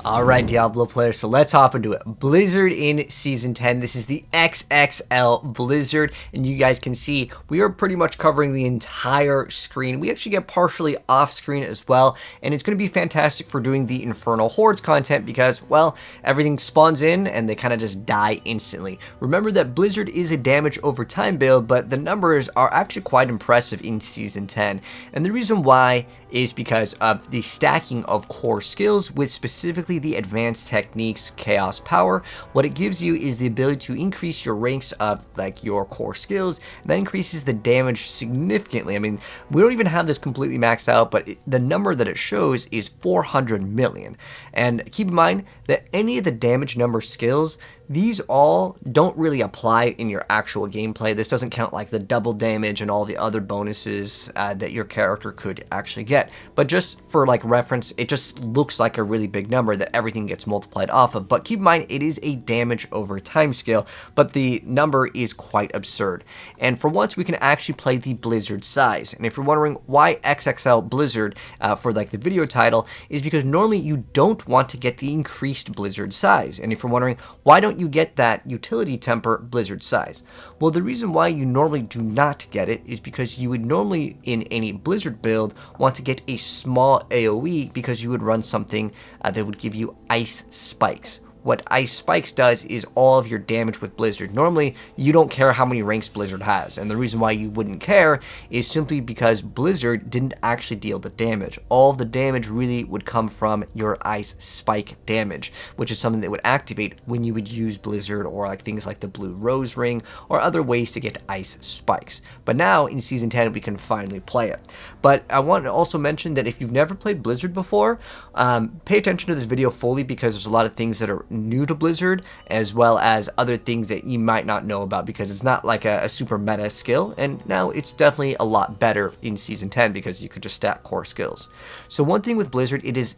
Alright, Diablo players, so let's hop into it. Blizzard in Season 10. This is the XXL Blizzard, and you guys can see we are pretty much covering the entire screen. We actually get partially off screen as well, and it's going to be fantastic for doing the Infernal Hordes content because, well, everything spawns in and they kind of just die instantly. Remember that Blizzard is a damage over time build, but the numbers are actually quite impressive in Season 10, and the reason why is because of the stacking of core skills with specifically the advanced techniques chaos power. What it gives you is the ability to increase your ranks of like your core skills, and that increases the damage significantly. I mean, we don't even have this completely maxed out, but the number that it shows is 400 million. And keep in mind that any of the damage number skills, these all don't really apply in your actual gameplay. This doesn't count like the double damage and all the other bonuses that your character could actually get. But just for like reference, it just looks like a really big number that everything gets multiplied off of. But keep in mind, it is a damage over time scale, but the number is quite absurd. And for once, we can actually play the Blizzard size. And if you're wondering why XXL Blizzard for like the video title, is because normally you don't want to get the increased Blizzard size. And if you're wondering why don't you get that utility temper Blizzard size? Well, the reason why you normally do not get it is because you would normally in any Blizzard build want to get a small AoE because you would run something that would give you ice spikes. What ice spikes does is all of your damage with Blizzard. Normally, you don't care how many ranks Blizzard has, and the reason why you wouldn't care is simply because Blizzard didn't actually deal the damage. All of the damage really would come from your ice spike damage, which is something that would activate when you would use Blizzard or like things like the blue rose ring or other ways to get ice spikes. But now in Season 10, we can finally play it. But I want to also mention that if you've never played Blizzard before, pay attention to this video fully because there's a lot of things that are new to Blizzard, as well as other things that you might not know about because it's not like a super meta skill, and now it's definitely a lot better in Season 10 because you could just stack core skills. So one thing with Blizzard, it is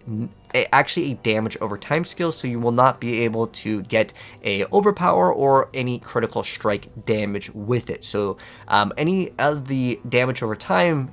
actually a damage over time skill, so you will not be able to get a overpower or any critical strike damage with it. So any of the damage over time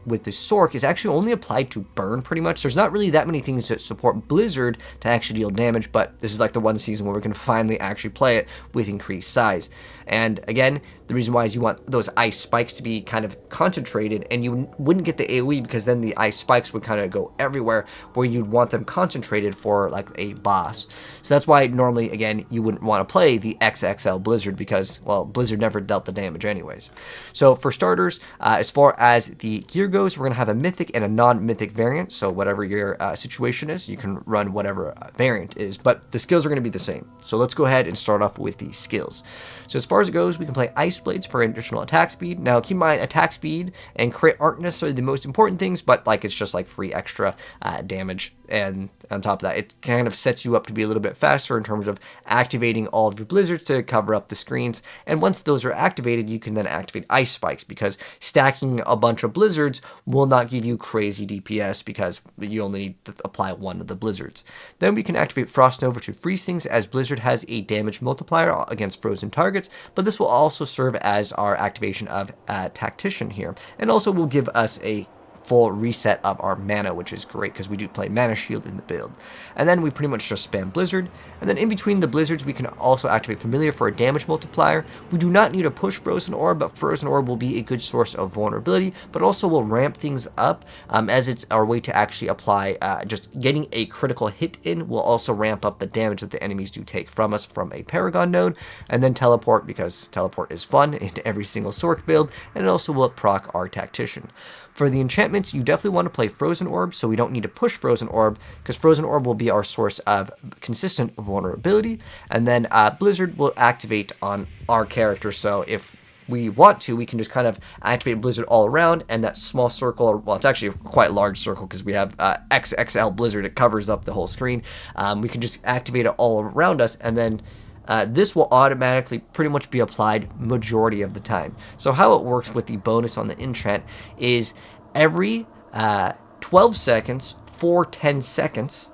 with the Sorc is actually only applied to burn pretty much. There's not really that many things that support Blizzard to actually deal damage, but this is like the one season where we can finally actually play it with increased size. And again, the reason why is you want those ice spikes to be kind of concentrated, and you wouldn't get the AoE because then the ice spikes would kind of go everywhere where you'd want them concentrated for like a boss. So that's why normally, again, you wouldn't want to play the XXL Blizzard because, well, Blizzard never dealt the damage anyways. So for starters, as far as the gear goes, we're going to have a mythic and a non-mythic variant. So whatever your situation is, you can run whatever variant is, but the skills are going to be the same. So let's go ahead and start off with the skills. So as far as it goes, we can play Ice Blades for additional attack speed. Now keep in mind, attack speed and crit aren't necessarily the most important things, but like it's just like free extra damage. And on top of that, it kind of sets you up to be a little bit faster in terms of activating all of your blizzards to cover up the screens. And once those are activated, you can then activate ice spikes because stacking a bunch of blizzards will not give you crazy DPS because you only need to apply one of the blizzards. Then we can activate Frost Nova to freeze things, as Blizzard has a damage multiplier against frozen targets, but this will also serve as our activation of Tactician here, and also will give us a full reset of our mana, which is great because we do play Mana Shield in the build. And then we pretty much just spam Blizzard, and then in between the blizzards we can also activate Familiar for a damage multiplier. We do not need to push Frozen Orb, but Frozen Orb will be a good source of vulnerability, but also will ramp things up as it's our way to actually apply just getting a critical hit in will also ramp up the damage that the enemies do take from us from a Paragon node. And then Teleport, because Teleport is fun in every single Sorc build, and it also will proc our Tactician. For the enchantments, you definitely want to play Frozen Orb, so we don't need to push Frozen Orb, because Frozen Orb will be our source of consistent vulnerability, and then Blizzard will activate on our character, so if we want to, we can just kind of activate Blizzard all around, and that small circle, or, well, it's actually a quite large circle because we have XXL Blizzard, it covers up the whole screen. We can just activate it all around us, and then this will automatically pretty much be applied majority of the time. So how it works with the bonus on the enchant is every 12 seconds for 10 seconds,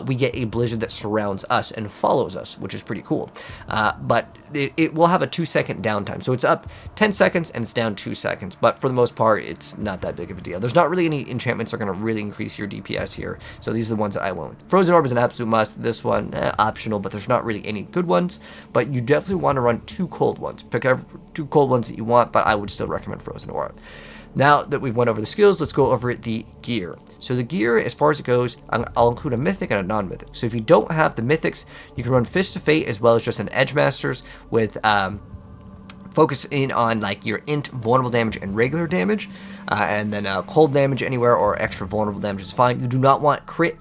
we get a blizzard that surrounds us and follows us, which is pretty cool. But it will have a 2-second downtime. So it's up 10 seconds and it's down 2 seconds. But for the most part, it's not that big of a deal. There's not really any enchantments that are going to really increase your DPS here. So these are the ones that I went with. Frozen Orb is an absolute must. This one, optional, but there's not really any good ones. But you definitely want to run 2 cold ones. Pick up 2 cold ones that you want, but I would still recommend Frozen Orb. Now that we've went over the skills, let's go over the gear. So the gear, as far as it goes, I'll include a mythic and a non-mythic. So if you don't have the mythics, you can run Fist of Fate as well as just an Edge Masters with focus in on like your int, vulnerable damage, and regular damage, and then cold damage anywhere or extra vulnerable damage is fine. You do not want crit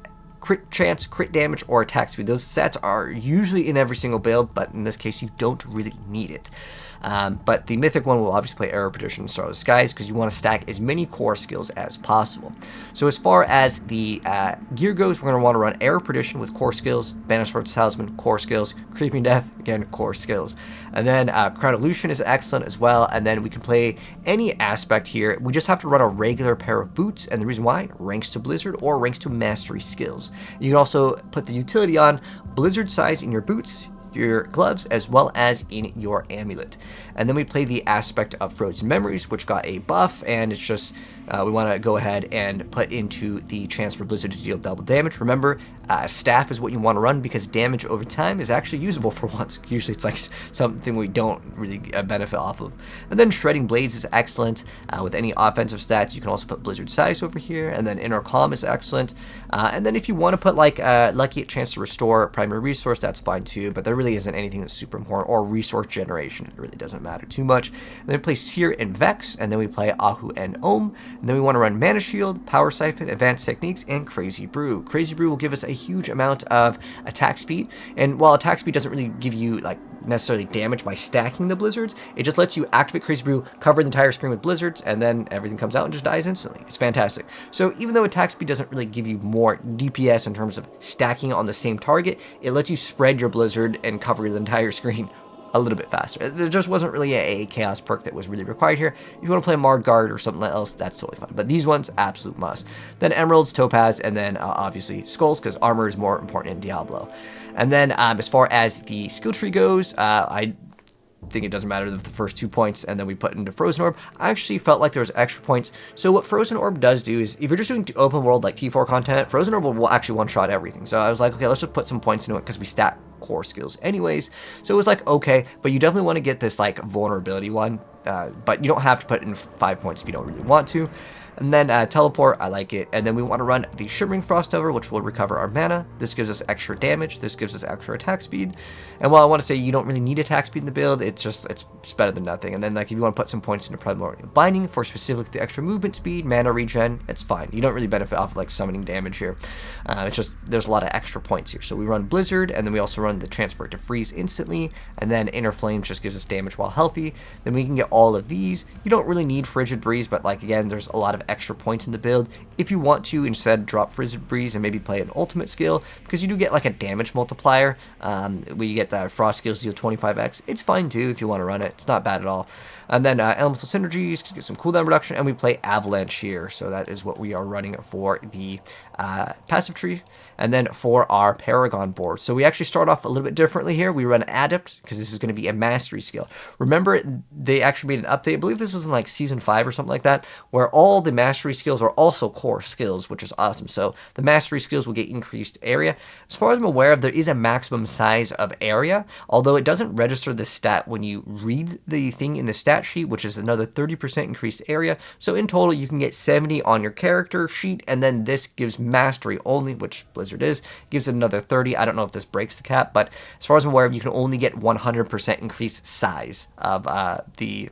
chance, crit damage, or attack speed. Those stats are usually in every single build, but in this case you don't really need it. But the mythic one will obviously play Arrow Petition and Starless Skies because you want to stack as many core skills as possible. So as far as the gear goes, we're going to want to run Arrow Petition with core skills, Banished Talisman, core skills, Creeping Death, again, core skills. And then Crown Illusion is excellent as well, and then we can play any aspect here. We just have to run a regular pair of boots, and the reason why, ranks to Blizzard or ranks to Mastery skills. You can also put the utility on Blizzard size in your boots, your gloves, as well as in your amulet. And then we play the aspect of Frozen Memories, which got a buff, and it's just we want to go ahead and put into the chance for Blizzard to deal double damage. Remember, staff is what you want to run because damage over time is actually usable for once. Usually it's like something we don't really benefit off of. And then Shredding Blades is excellent with any offensive stats. You can also put Blizzard Size over here, and then Inner Calm is excellent. And then if you want to put like Lucky at Chance to Restore Primary Resource, that's fine too, but there really isn't anything that's super important, or Resource Generation. It really doesn't matter too much. And then we play Seer and Vex, and then we play Ahu and Ohm. And then we want to run Mana Shield, Power Siphon, Advanced Techniques, and Crazy Brew. Crazy Brew will give us a huge amount of attack speed, and while attack speed doesn't really give you like necessarily damage by stacking the blizzards, it just lets you activate Crazy Brew, cover the entire screen with blizzards, and then everything comes out and just dies instantly. It's fantastic. So even though attack speed doesn't really give you more DPS in terms of stacking on the same target, it lets you spread your blizzard and cover the entire screen a little bit faster. There just wasn't really a chaos perk that was really required here. If you want to play Marred Guard or something else, that's totally fine. But these ones, absolute must. Then Emeralds, Topaz, and then obviously Skulls, because armor is more important in Diablo. And then as far as the skill tree goes, I think it doesn't matter the first 2 points, and then we put into Frozen Orb. I actually felt like there was extra points. So what Frozen Orb does do is, if you're just doing open world like T4 content, Frozen Orb will actually one-shot everything. So I was like, okay, let's just put some points into it because we stack core skills anyways. So it was like, okay, but you definitely want to get this like vulnerability one, but you don't have to put in 5 points if you don't really want to. And then Teleport, I like it. And then we want to run the Shimmering Frost Over, which will recover our mana. This gives us extra damage. This gives us extra attack speed. And while I want to say you don't really need attack speed in the build, it's better than nothing. And then like if you want to put some points into Primordial Binding for specifically the extra movement speed, mana regen, it's fine. You don't really benefit off of like summoning damage here. It's just there's a lot of extra points here. So we run Blizzard, and then we also run the Transfer to Freeze instantly. And then Inner Flames just gives us damage while healthy. Then we can get all of these. You don't really need Frigid Breeze, but like again, there's a lot of extra points in the build. If you want to instead drop Frigid Breeze and maybe play an ultimate skill, because you do get like a damage multiplier, where you get the Frost skills deal 25x. It's fine too if you want to run it. It's not bad at all. And then Elemental Synergies to get some cooldown reduction, and we play Avalanche here. So that is what we are running for the passive tree. And then for our Paragon board, so we actually start off a little bit differently here. We run Adept because this is going to be a mastery skill. Remember, they actually made an update. I believe this was in like season 5 or something like that, where all the mastery skills are also core skills, which is awesome. So the mastery skills will get increased area. As far as I'm aware of, there is a maximum size of area, although it doesn't register the stat when you read the thing in the stat sheet, which is another 30% increased area. So in total, you can get 70 on your character sheet, and then this gives mastery only, which Blizzard is, gives it another 30. I don't know if this breaks the cap, but as far as I'm aware of, you can only get 100% increased size of the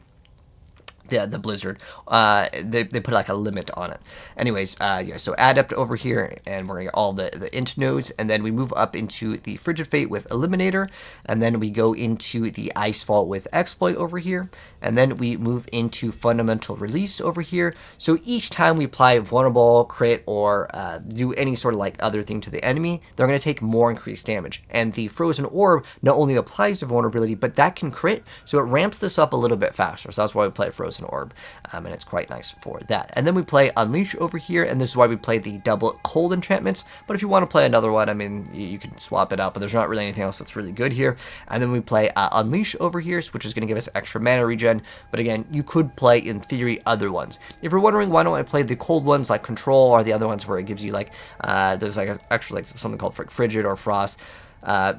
Blizzard. They put like a limit on it. Anyways, yeah, so Adept over here, and we're gonna get all the int nodes, and then we move up into the Frigid Fate with Eliminator, and then we go into the Icefall with Exploit over here, and then we move into Fundamental Release over here. So each time we apply Vulnerable, Crit, or do any sort of like other thing to the enemy, they're gonna take more increased damage. And the Frozen Orb not only applies to vulnerability, but that can crit, so it ramps this up a little bit faster. So that's why we play Frozen Frozen Orb, and it's quite nice for that. And then we play Unleash over here, and this is why we play the double cold enchantments. But if you want to play another one, I mean, you can swap it out, but there's not really anything else that's really good here. And then we play Unleash over here, which is going to give us extra mana regen. But again, you could play, in theory, other ones. If you're wondering why don't I play the cold ones like Control, or the other ones where it gives you like, there's like actually like something called Frigid or Frost.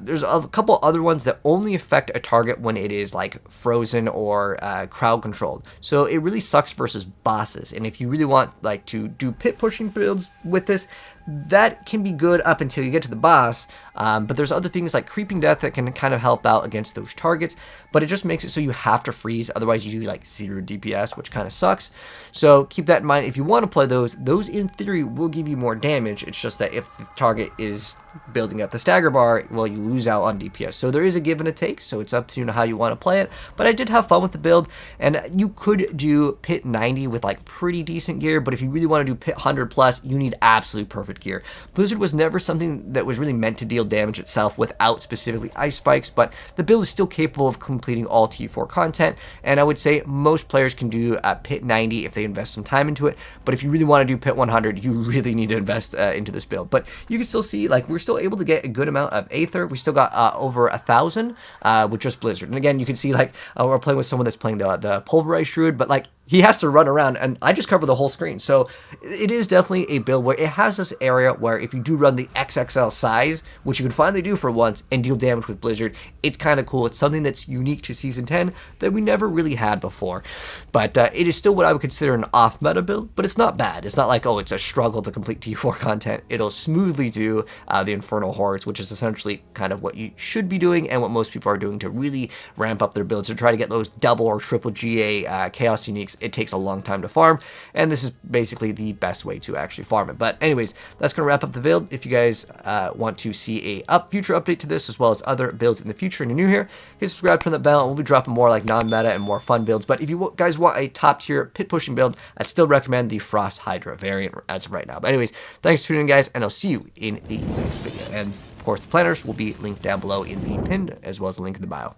There's a couple other ones that only affect a target when it is like frozen or crowd controlled. So it really sucks versus bosses. And if you really want like to do pit pushing builds with this, that can be good up until you get to the boss. But there's other things like Creeping Death that can kind of help out against those targets. But it just makes it so you have to freeze. Otherwise you do like 0 DPS, which kind of sucks. So keep that in mind. If you want to play those in theory will give you more damage. It's just that if the target is building up the stagger bar, well, you lose out on DPS. So there is a give and a take, so it's up to you how you want to play it. But I did have fun with the build, and you could do pit 90 with like pretty decent gear, but if you really want to do pit 100 plus, you need absolute perfect gear. Blizzard was never something that was really meant to deal damage itself without specifically ice spikes, but the build is still capable of completing all T4 content, and I would say most players can do pit 90 if they invest some time into it. But if you really want to do pit 100, you really need to invest into this build. But you can still see like we're still able to get a good amount of Aether. We still got over 1,000 with just Blizzard. And again, you can see like we're playing with someone that's playing the Pulverized Druid, but like he has to run around, and I just cover the whole screen. So it is definitely a build where it has this area where if you do run the XXL size, which you can finally do for once, and deal damage with Blizzard, it's kind of cool. It's something that's unique to Season 10 that we never really had before. But it is still what I would consider an off-meta build, but it's not bad. It's not like, oh, it's a struggle to complete T4 content. It'll smoothly do the Infernal Hordes, which is essentially kind of what you should be doing and what most people are doing to really ramp up their builds, to try to get those double or triple GA Chaos Uniques. It takes a long time to farm, and this is basically the best way to actually farm it. But anyways, that's going to wrap up the build. If you guys want to see a future update to this, as well as other builds in the future, and you're new here, hit subscribe, turn that bell, and we'll be dropping more like non-meta and more fun builds. But if you guys want a top-tier pit-pushing build, I'd still recommend the Frost Hydra variant as of right now. But anyways, thanks for tuning in, guys, and I'll see you in the next video. And of course, the planners will be linked down below in the pinned, as well as the link in the bio.